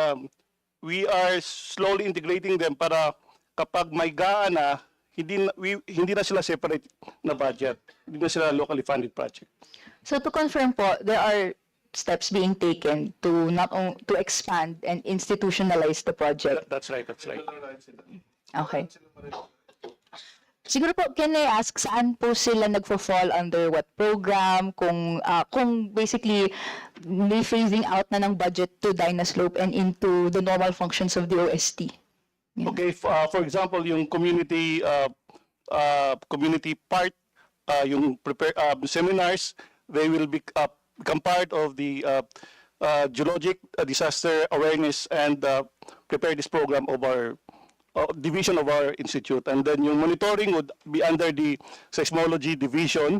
we are slowly integrating them para kapag may GAA na, hindi na sila separate na budget. Hindi na sila locally funded project. So to confirm po, there are steps being taken to to expand and institutionalize the project. That's right, that's right. Okay. Siguro po, can I ask saan po sila nagfo-fall under what program? Kung basically may phasing out na ng budget to Dynaslope and into the normal functions of the OST. Yeah. Okay, for example, yung community part, yung seminars, they will become part of the geologic disaster awareness and preparedness program of our division of our institute. And then yung monitoring would be under the seismology division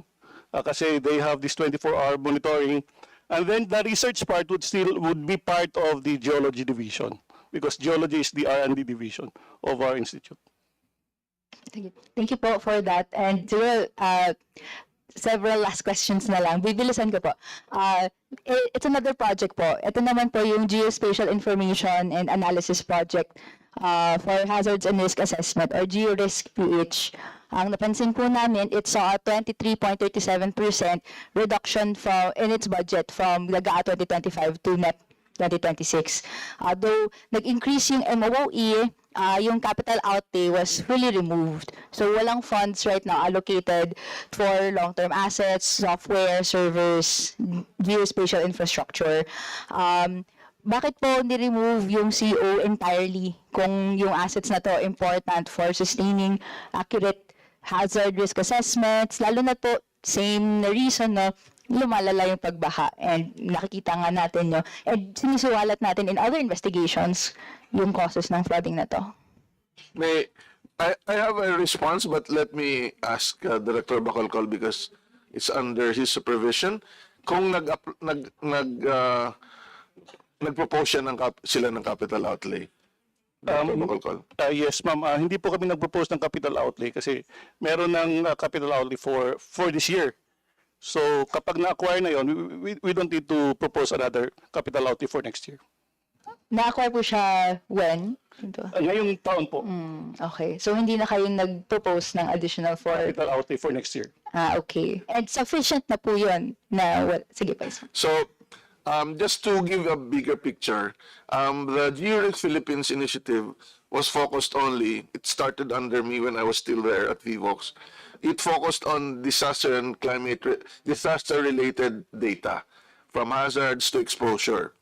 kasi they have this 24-hour monitoring. And then the research part would be part of the geology division because geology is the R&D division of our institute. Thank you po for that. And several last questions na lang. Bibilisan ko po. It's another project po. Ito naman po yung Geospatial Information and Analysis Project for Hazards and Risk Assessment or GeoRisk-PH. Ang napansin po namin, it saw a 23.37% reduction in its budget from the GAA 2025 to NEP 2026. Though nag-increase yung MOE, yung capital outlay was fully removed. So walang funds right now allocated for long-term assets, software, servers, geospatial infrastructure. bakit po ni-remove yung CO entirely kung yung assets na to important for sustaining accurate hazard risk assessments, lalo na po same na reason na lumalala yung pagbaha and nakikita nga natin nyo and sinisuwalat natin in other investigations yung causes ng flooding na to. I have a response, but let me ask Director Bacalcol because it's under his supervision. Kung nag-propose sila ng capital outlay. Director Bacalcol. Yes, ma'am. Hindi po kami nag-propose ng capital outlay kasi meron ng capital outlay for this year. So kapag na-acquire na yon, we don't need to propose another capital outlay for next year. Na-acquire po siya when? Ngayong taon po, Okay. So hindi na kayo nag-propose ng additional for... capital outlay for next year. Okay. And sufficient na po yun na... Well, sige pa. So, just to give a bigger picture, the GeoRex Philippines initiative was focused only, it started under me when I was still there at VVOX. It focused on disaster and disaster-related data, from hazards to exposure.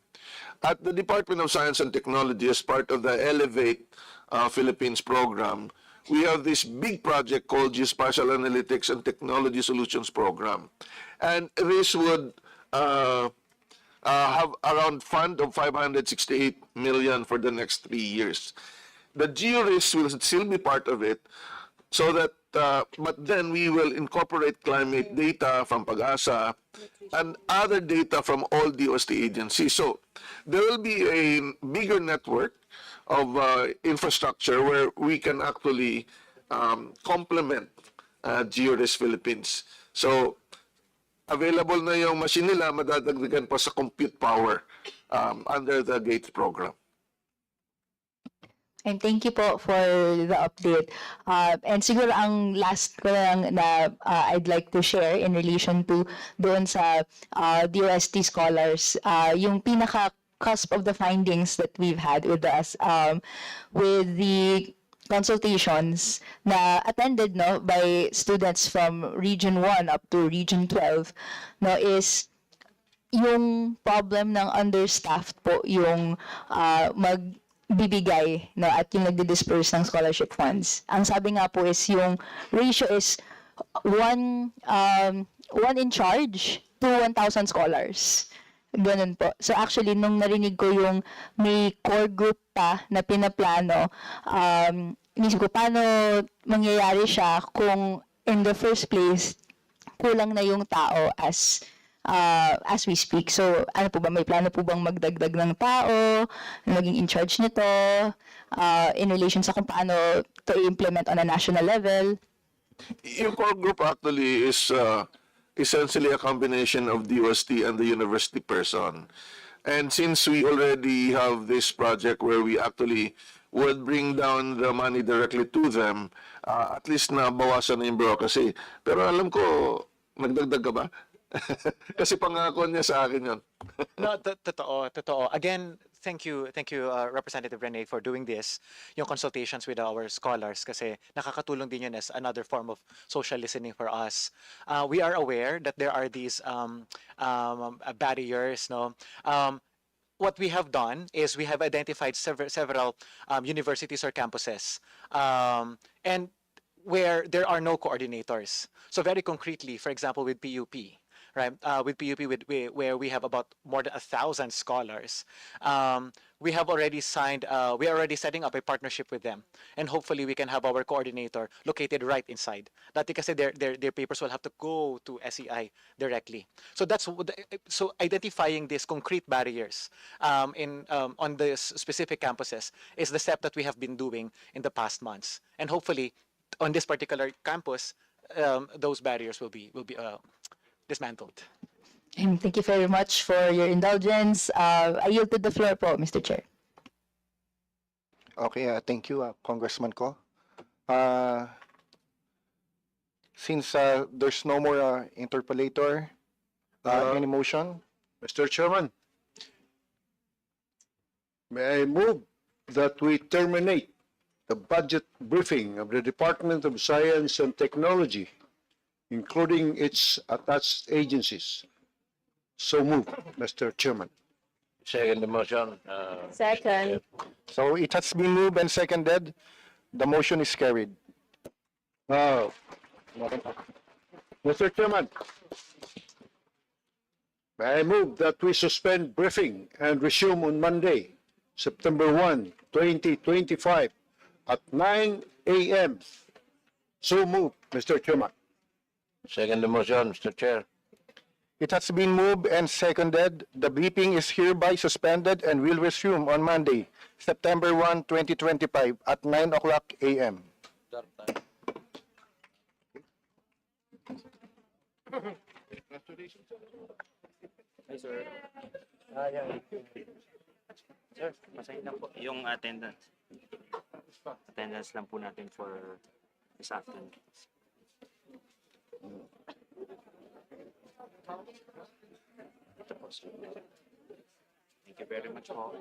At the Department of Science and Technology, as part of the Elevate Philippines program, we have this big project called Geospatial Analytics and Technology Solutions Program. And this would have around fund of 568 million for the next 3 years. The GeoRisk will still be part of it, so that, but then we will incorporate climate data from Pag-asa and other data from all DOST agencies. So there will be a bigger network of infrastructure where we can actually complement GeoRisk Philippines. So available na yung machine nila, madadagdagan pa sa compute power under the GATE program. And thank you po for the update. And siguro ang last ko lang na I'd like to share in relation to doon sa DOST scholars, yung pinaka-cusp of the findings that we've had with us, with the consultations na attended by students from Region 1 up to Region 12 is yung problem ng understaffed po yung magbibigay at yung nagdi-disperse ng scholarship funds. Ang sabi nga po is yung ratio is one in charge to 1,000 scholars. Ganun po. So actually, nung narinig ko yung may core group pa na pinaplano, inisip ko paano mangyayari siya kung in the first place, kulang na yung tao as we speak. So ano po ba, may plano po bang magdagdag ng tao, maging in charge nito, in relation sa kung paano to implement on a national level? Yung core group actually is essentially a combination of DOST and the university person. And since we already have this project where we actually would bring down the money directly to them, at least na bawasan na yung bureaucracy. Pero alam ko, nagdagdag ka ba? Kasi pangako niya sa akin yun. No, totoo. Again, thank you, Representative Rene, for doing this, yung consultations with our scholars, kasi nakakatulong din yun as another form of social listening for us. We are aware that there are these barriers, no? What we have done is we have identified several universities or campuses, and where there are no coordinators. So very concretely, for example, with PUP, right? With PUP, where we have about more than 1,000 scholars, we have already signed. We are already setting up a partnership with them, and hopefully we can have our coordinator located right inside. Dati kasi their papers will have to go to SEI directly. So so identifying these concrete barriers on the specific campuses is the step that we have been doing in the past months, and hopefully on this particular campus, those barriers will be dismantled. And thank you very much for your indulgence. I yield to the floor po, Mr. Chair. Okay, thank you, Congressman Ko. Since there's no more interpolator, any motion? Mr. Chairman, may I move that we terminate the budget briefing of the Department of Science and Technology, including its attached agencies. So move, Mr. Chairman. Second the motion. Second. So it has been moved and seconded. The motion is carried. Uh, Mr. Chairman, may I move that we suspend briefing and resume on Monday, September 1, 2025 at 9 a.m. So moved, Mr. Chairman. Second the motion, Mr. Chair. It has been moved and seconded. The briefing is hereby suspended and will resume on Monday, September 1, 2025 at 9 o'clock a.m. Sir, masahin lang po yung attendance. Attendance lang po natin for this afternoon. Ito po, sir. Thank you very much po.